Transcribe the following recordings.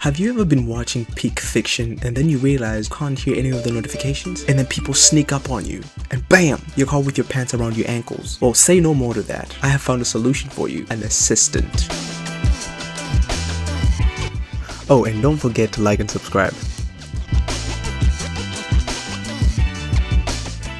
Have you ever been watching peak fiction and then you realize you can't hear any of the notifications, and then people sneak up on you and bam, you're caught with your pants around your ankles? Well, say no more to that. I have found a solution for you, an assistant. Oh, and don't forget to like and subscribe.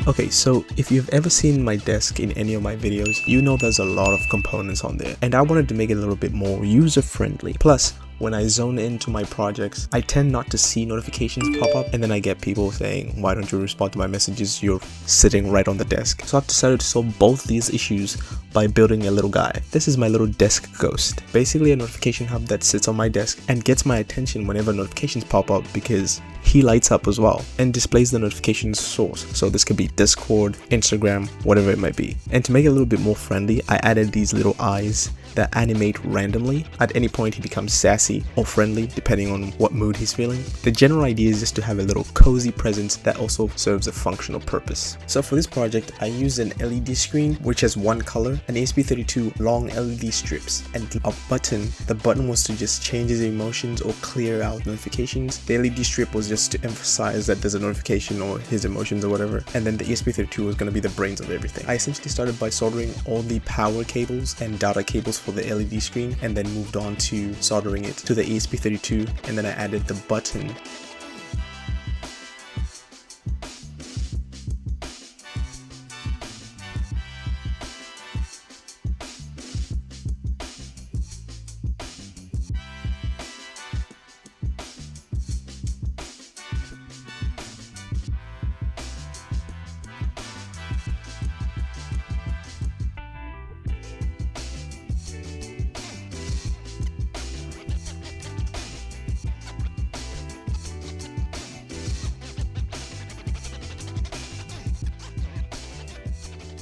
Okay, so if you've ever seen my desk in any of my videos, you know there's a lot of components on there, and I wanted to make it a little bit more user-friendly. Plus, when I zone into my projects, I tend not to see notifications pop up, and then I get people saying, why don't you respond to my messages? You're sitting right on the desk. So I've decided to solve both these issues by building a little guy. This is my little desk ghost. Basically a notification hub that sits on my desk and gets my attention whenever notifications pop up, because he lights up as well and displays the notification source. So this could be Discord, Instagram, whatever it might be. And to make it a little bit more friendly, I added these little eyes that animate randomly. At any point he becomes sassy or friendly depending on what mood he's feeling. The general idea is just to have a little cozy presence that also serves a functional purpose. So for this project I used an LED screen which has one color, an ESP32 long LED strips, and a button. The button was to just change his emotions or clear out notifications. The LED strip was just to emphasize that there's a notification or his emotions or whatever, and then the ESP32 was going to be the brains of everything. I essentially started by soldering all the power cables and data cables for the LED screen, and then moved on to soldering it to the ESP32, and then I added the button.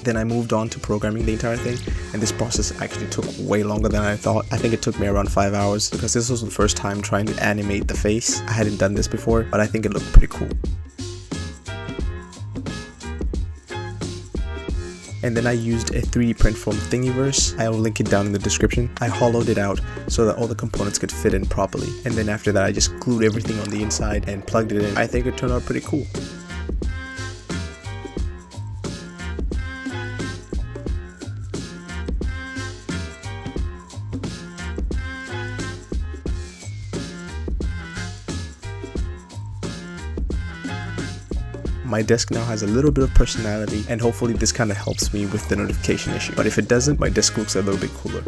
Then I moved on to programming the entire thing, and this process actually took way longer than I thought. I think it took me around 5 hours because this was the first time trying to animate the face. I hadn't done this before, but I think it looked pretty cool. And then I used a 3D print from Thingiverse. I'll link it down in the description. I hollowed it out so that all the components could fit in properly. And then after that I just glued everything on the inside and plugged it in. I think it turned out pretty cool. My desk now has a little bit of personality, and hopefully this kind of helps me with the notification issue. But if it doesn't, my desk looks a little bit cooler.